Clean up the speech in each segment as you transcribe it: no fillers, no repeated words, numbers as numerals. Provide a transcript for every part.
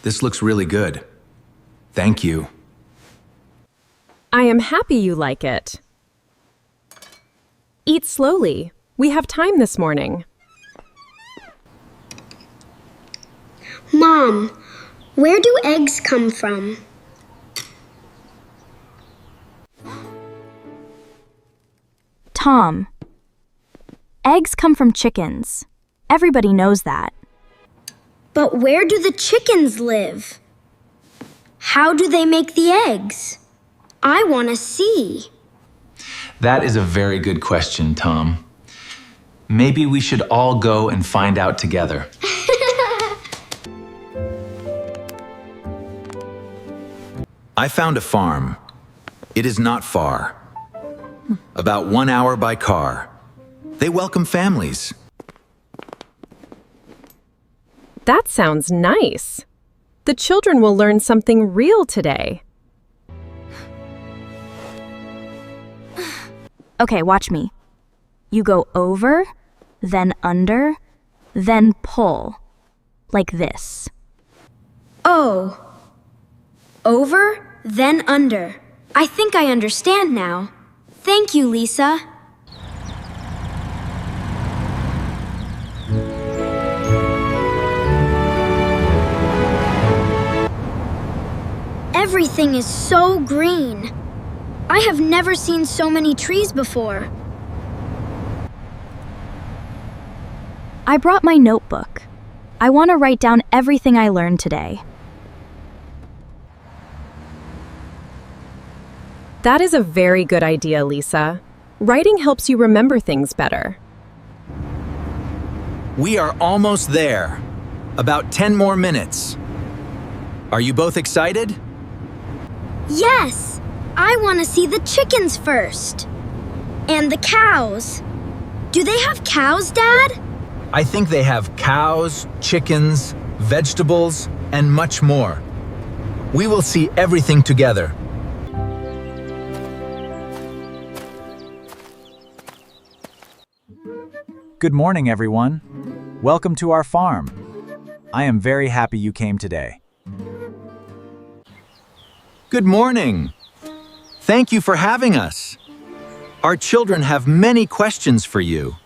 This looks really good. Thank you. I am happy you like it. Eat slowly. We have time this morning. Mom, where do eggs come from? Tom, eggs come from chickens. Everybody knows that. But where do the chickens live? How do they make the eggs? I want to see. That is a very good question, Tom. Maybe we should all go and find out together. I found a farm. It is not far. About 1 hour by car. They welcome families. That sounds nice. The children will learn something real today. Okay, watch me. You go over, then under, then pull. Like this. Oh. Over, then under. I think I understand now. Thank you, Lisa. Everything is so green. I have never seen so many trees before. I brought my notebook. I want to write down everything I learned today. That is a very good idea, Lisa. Writing helps you remember things better. We are almost there. About 10 more minutes. Are you both excited? Yes! I want to see the chickens first. And the cows. Do they have cows, Dad? I think they have cows, chickens, vegetables, and much more. We will see everything together. Good morning, everyone. Welcome to our farm. I am very happy you came today. Good morning. Thank you for having us. Our children have many questions for you.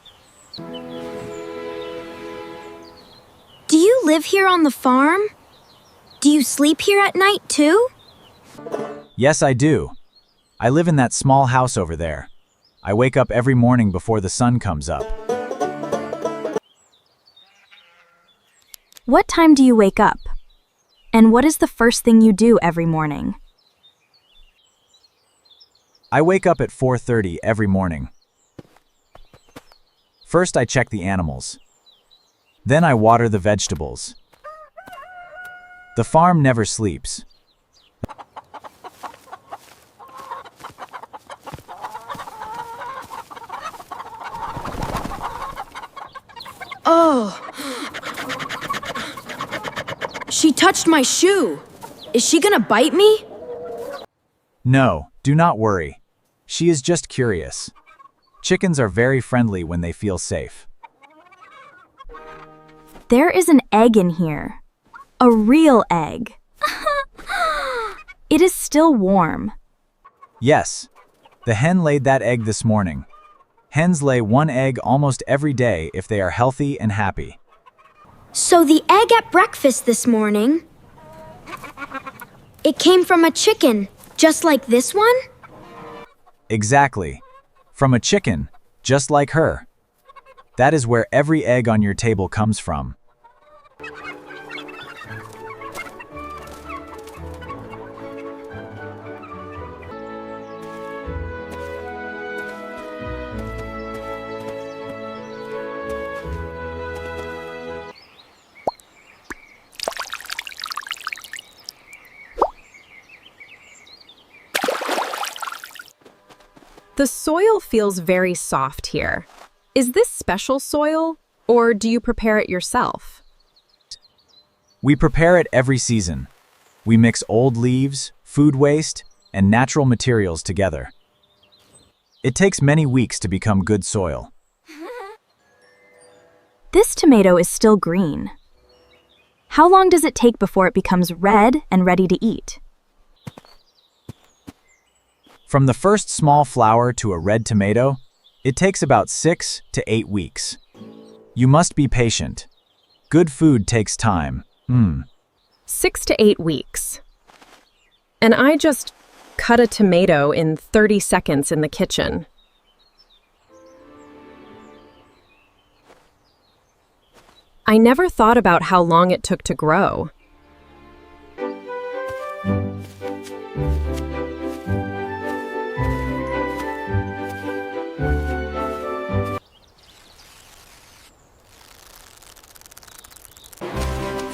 Do you live here on the farm? Do you sleep here at night too? Yes, I do. I live in that small house over there. I wake up every morning before the sun comes up. What time do you wake up? And what is the first thing you do every morning? I wake up at 4:30 every morning. First, I check the animals. Then I water the vegetables. The farm never sleeps. Oh. She touched my shoe. Is she gonna bite me? No, do not worry. She is just curious. Chickens are very friendly when they feel safe. There is an egg in here. A real egg. It is still warm. Yes, the hen laid that egg this morning. Hens lay one egg almost every day if they are healthy and happy. So the egg at breakfast this morning, it came from a chicken, just like this one? Exactly. From a chicken, just like her. That is where every egg on your table comes from. The soil feels very soft here. Is this special soil, or do you prepare it yourself? We prepare it every season. We mix old leaves, food waste, and natural materials together. It takes many weeks to become good soil. This tomato is still green. How long does it take before it becomes red and ready to eat? From the first small flower to a red tomato, it takes about 6 to 8 weeks. You must be patient. Good food takes time. 6 to 8 weeks. And I just cut a tomato in 30 seconds in the kitchen. I never thought about how long it took to grow.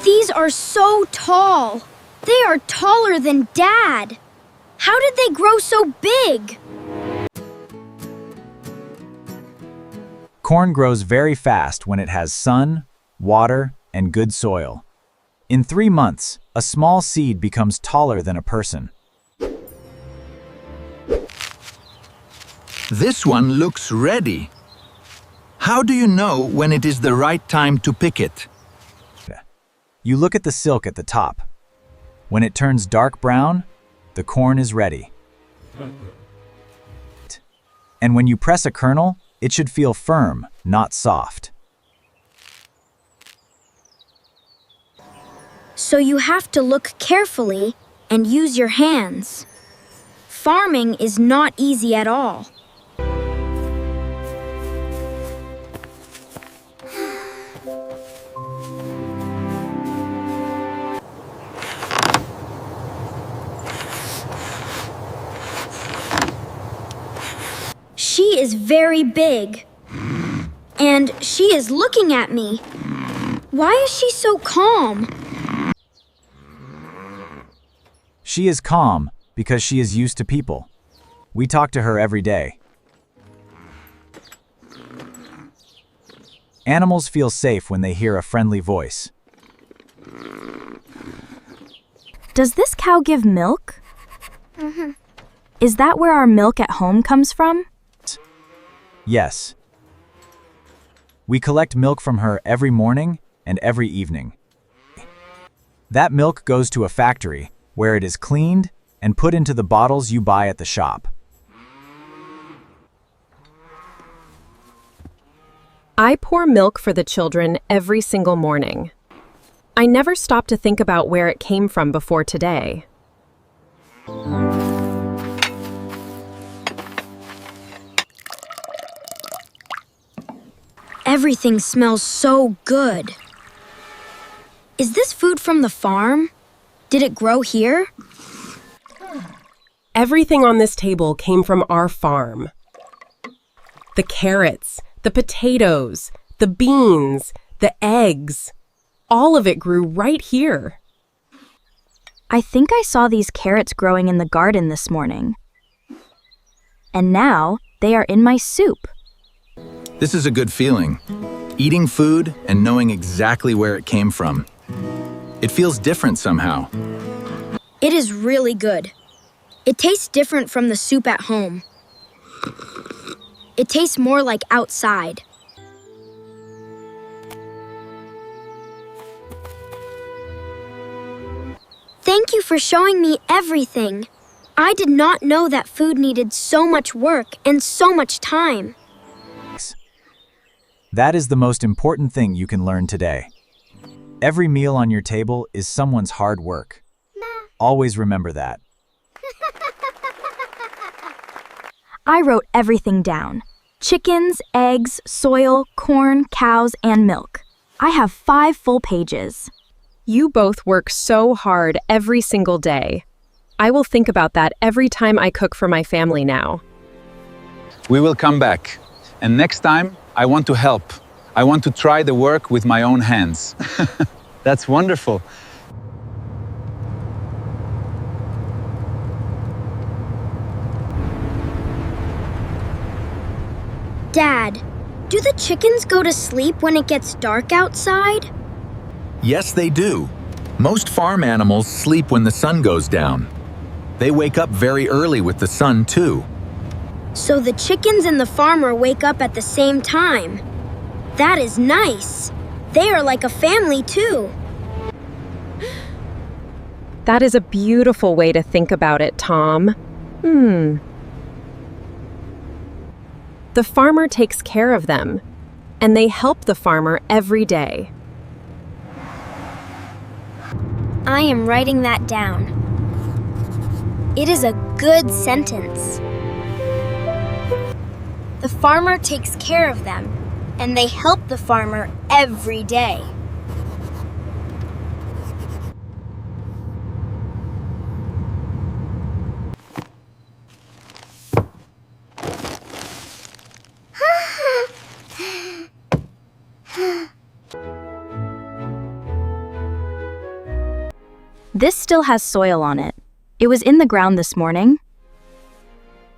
These are so tall. They are taller than Dad. How did they grow so big? Corn grows very fast when it has sun, water, and good soil. In 3 months, a small seed becomes taller than a person. This one looks ready. How do you know when it is the right time to pick it? You look at the silk at the top. When it turns dark brown, the corn is ready. And when you press a kernel, it should feel firm, not soft. So you have to look carefully and use your hands. Farming is not easy at all. She is very big. And she is looking at me. Why is she so calm? She is calm because she is used to people. We talk to her every day. Animals feel safe when they hear a friendly voice. Does this cow give milk? Is that where our milk at home comes from? Yes. We collect milk from her every morning and every evening. That milk goes to a factory where it is cleaned and put into the bottles you buy at the shop. I pour milk for the children every single morning. I never stopped to think about where it came from before today. Everything smells so good. Is this food from the farm? Did it grow here? Everything on this table came from our farm. The carrots, the potatoes, the beans, the eggs. All of it grew right here. I think I saw these carrots growing in the garden this morning. And now they are in my soup. This is a good feeling. Eating food and knowing exactly where it came from. It feels different somehow. It is really good. It tastes different from the soup at home. It tastes more like outside. Thank you for showing me everything. I did not know that food needed so much work and so much time. That is the most important thing you can learn today. Every meal on your table is someone's hard work. Always remember that. I wrote everything down. Chickens, eggs, soil, corn, cows, and milk. I have 5 full pages. You both work so hard every single day. I will think about that every time I cook for my family now. We will come back. And next time, I want to help. I want to try the work with my own hands. That's wonderful. Dad, do the chickens go to sleep when it gets dark outside? Yes, they do. Most farm animals sleep when the sun goes down. They wake up very early with the sun, too. So the chickens and the farmer wake up at the same time. That is nice. They are like a family, too. That is a beautiful way to think about it, Tom. The farmer takes care of them, and they help the farmer every day. I am writing that down. It is a good sentence. The farmer takes care of them, and they help the farmer every day. This still has soil on it. It was in the ground this morning,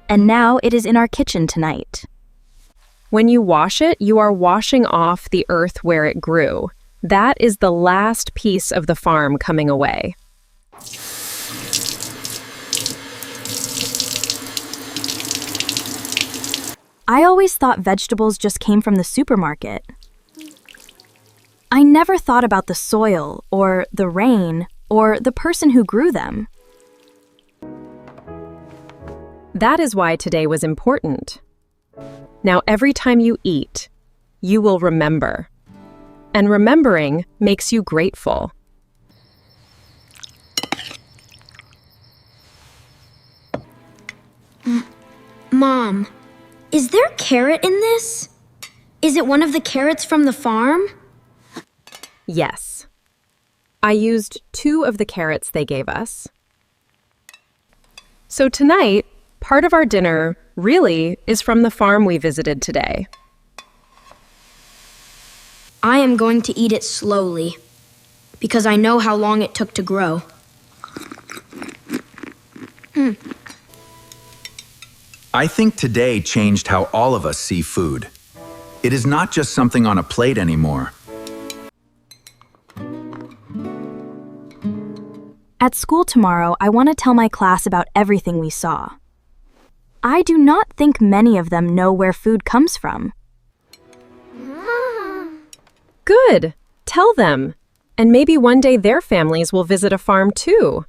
and now it is in our kitchen tonight. When you wash it, you are washing off the earth where it grew. That is the last piece of the farm coming away. I always thought vegetables just came from the supermarket. I never thought about the soil, or the rain, or the person who grew them. That is why today was important. Now, every time you eat, you will remember. And remembering makes you grateful. Mom, is there carrot in this? Is it one of the carrots from the farm? Yes. I used 2 of the carrots they gave us. So tonight, part of our dinner really is from the farm we visited today. I am going to eat it slowly, because I know how long it took to grow. I think today changed how all of us see food. It is not just something on a plate anymore. At school tomorrow, I want to tell my class about everything we saw. I do not think many of them know where food comes from. Good. Tell them. And maybe one day their families will visit a farm too.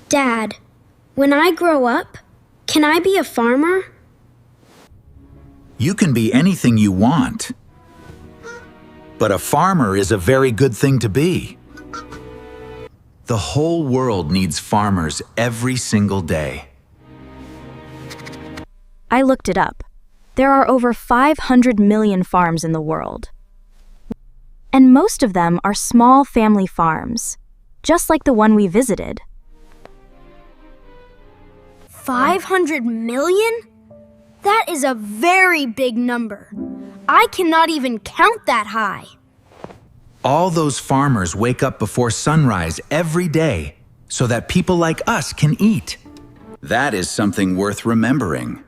Dad, when I grow up, can I be a farmer? You can be anything you want. But a farmer is a very good thing to be. The whole world needs farmers every single day. I looked it up. There are over 500 million farms in the world. And most of them are small family farms, just like the one we visited. 500 million? That is a very big number. I cannot even count that high. All those farmers wake up before sunrise every day so that people like us can eat. That is something worth remembering.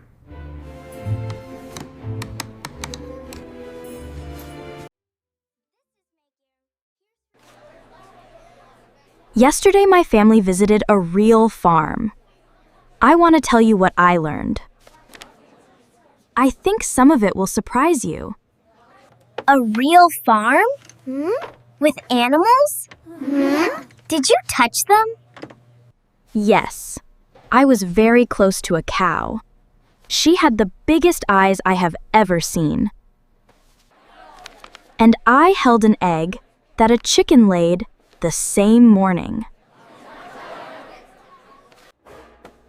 Yesterday, my family visited a real farm. I want to tell you what I learned. I think some of it will surprise you. A real farm? With animals? Did you touch them? Yes, I was very close to a cow. She had the biggest eyes I have ever seen. And I held an egg that a chicken laid the same morning.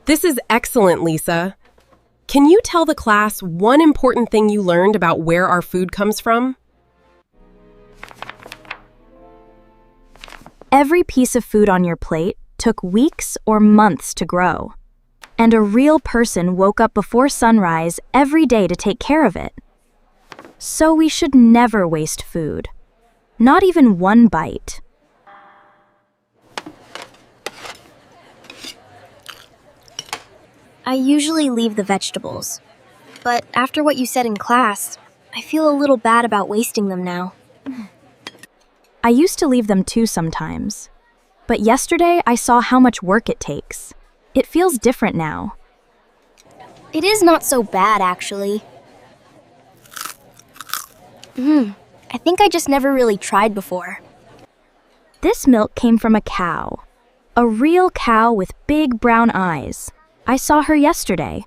This is excellent, Lisa. Can you tell the class one important thing you learned about where our food comes from? Every piece of food on your plate took weeks or months to grow. And a real person woke up before sunrise every day to take care of it. So we should never waste food. Not even one bite. I usually leave the vegetables. But after what you said in class, I feel a little bad about wasting them now. I used to leave them too sometimes. But yesterday I saw how much work it takes. It feels different now. It is not so bad, actually. I think I just never really tried before. This milk came from a cow. A real cow with big brown eyes. I saw her yesterday.